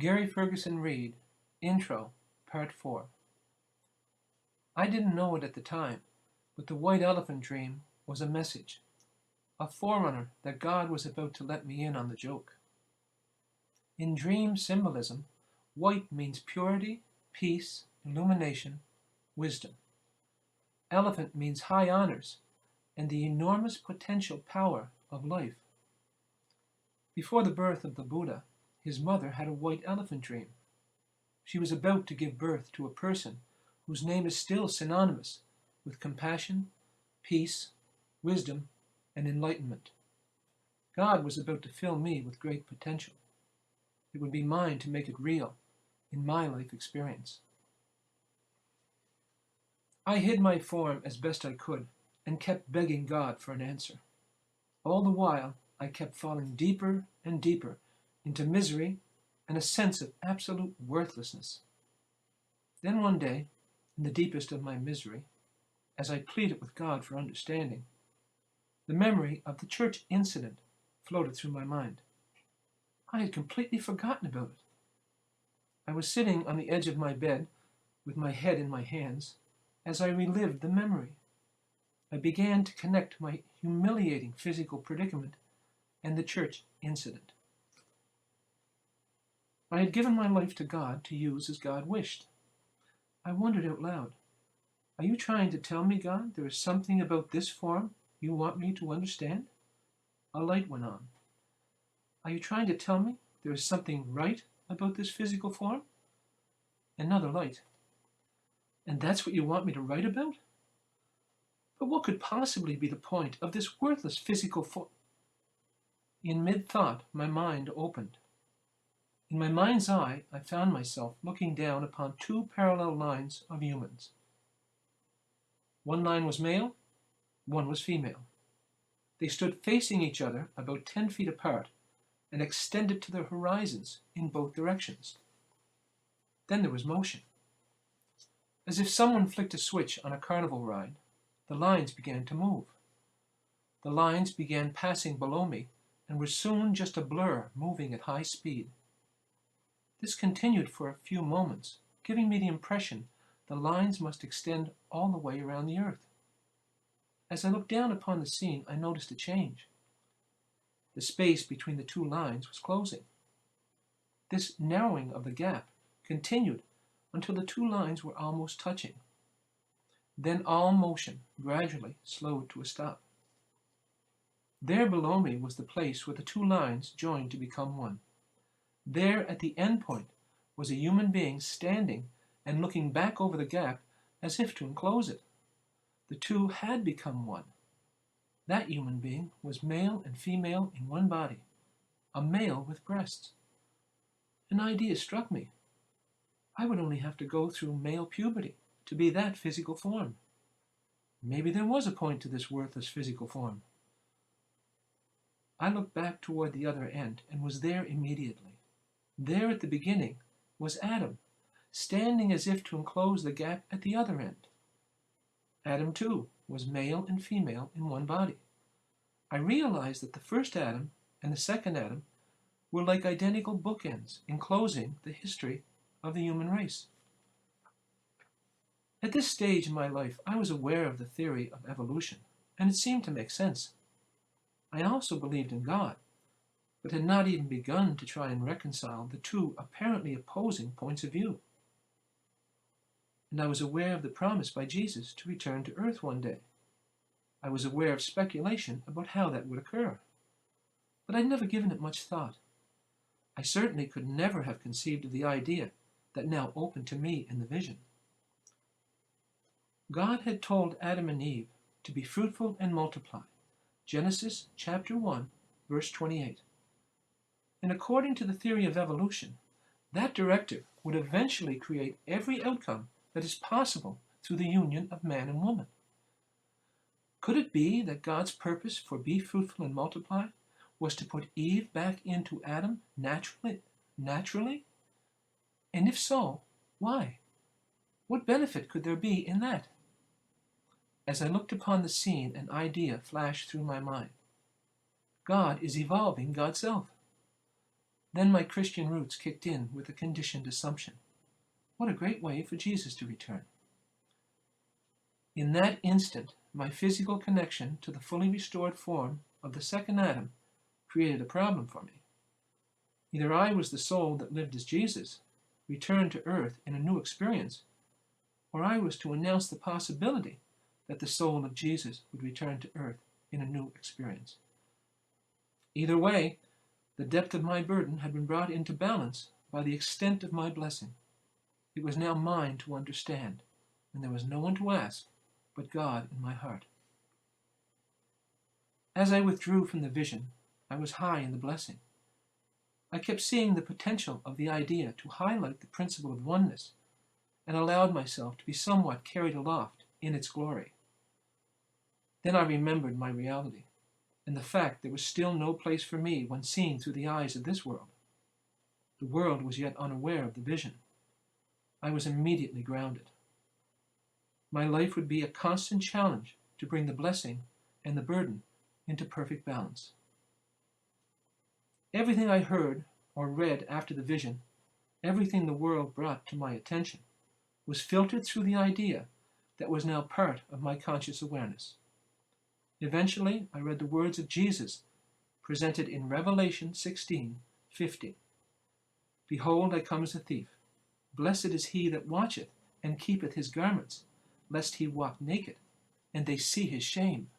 Ferguson Reid, Intro, Part 4. I didn't know it at the time, but the white elephant dream was a message, a forerunner that God was about to let me in on the joke. In dream symbolism, white means purity, peace, illumination, wisdom. Elephant means high honors and the enormous potential power of life. Before the birth of the Buddha, his mother had a white elephant dream. She was about to give birth to a person whose name is still synonymous with compassion, peace, wisdom, and enlightenment. God was about to fill me with great potential. It would be mine to make it real in my life experience. I hid my form as best I could and kept begging God for an answer. All the while, I kept falling deeper and deeper into misery and a sense of absolute worthlessness. Then one day, in the deepest of my misery, as I pleaded with God for understanding, the memory of the church incident floated through my mind. I had completely forgotten about it. I was sitting on the edge of my bed with my head in my hands as I relived the memory. I began to connect my humiliating physical predicament and the church incident. I had given my life to God to use as God wished. I wondered out loud, are you trying to tell me, God, there is something about this form you want me to understand? A light went on. Are you trying to tell me there is something right about this physical form? Another light. And that's what you want me to write about? But what could possibly be the point of this worthless physical form? In mid-thought, my mind opened. In my mind's eye, I found myself looking down upon two parallel lines of humans. One line was male, one was female. They stood facing each other about 10 feet apart and extended to their horizons in both directions. Then there was motion. As if someone flicked a switch on a carnival ride, the lines began to move. The lines began passing below me and were soon just a blur moving at high speed. This continued for a few moments, giving me the impression the lines must extend all the way around the earth. As I looked down upon the scene, I noticed a change. The space between the two lines was closing. This narrowing of the gap continued until the two lines were almost touching. Then all motion gradually slowed to a stop. There below me was the place where the two lines joined to become one. There at the end point was a human being standing and looking back over the gap as if to enclose it. The two had become one. That human being was male and female in one body, a male with breasts. An idea struck me. I would only have to go through male puberty to be that physical form. Maybe there was a point to this worthless physical form. I looked back toward the other end and was there immediately. There at the beginning was Adam, standing as if to enclose the gap at the other end. Adam, too, was male and female in one body. I realized that the first Adam and the second Adam were like identical bookends enclosing the history of the human race. At this stage in my life, I was aware of the theory of evolution, and it seemed to make sense. I also believed in God, but had not even begun to try and reconcile the two apparently opposing points of view. And I was aware of the promise by Jesus to return to earth one day. I was aware of speculation about how that would occur, but I'd never given it much thought. I certainly could never have conceived of the idea that now opened to me in the vision. God had told Adam and Eve to be fruitful and multiply. Genesis chapter 1, verse 28. And according to the theory of evolution, that directive would eventually create every outcome that is possible through the union of man and woman. Could it be that God's purpose for be fruitful and multiply was to put Eve back into Adam naturally? And if so, why? What benefit could there be in that? As I looked upon the scene, an idea flashed through my mind. God is evolving God's self. Then my Christian roots kicked in with a conditioned assumption. What a great way for Jesus to return. In that instant, my physical connection to the fully restored form of the second Adam created a problem for me. Either I was the soul that lived as Jesus, returned to earth in a new experience, or I was to announce the possibility that the soul of Jesus would return to earth in a new experience. Either way, the depth of my burden had been brought into balance by the extent of my blessing. It was now mine to understand, and there was no one to ask but God in my heart. As I withdrew from the vision, I was high in the blessing. I kept seeing the potential of the idea to highlight the principle of oneness, and allowed myself to be somewhat carried aloft in its glory. Then I remembered my reality, and the fact there was still no place for me when seen through the eyes of this world. The world was yet unaware of the vision. I was immediately grounded. My life would be a constant challenge to bring the blessing and the burden into perfect balance. Everything I heard or read after the vision, everything the world brought to my attention, was filtered through the idea that was now part of my conscious awareness. Eventually, I read the words of Jesus presented in Revelation 16:50. Behold, I come as a thief. Blessed is he that watcheth and keepeth his garments, lest he walk naked, and they see his shame.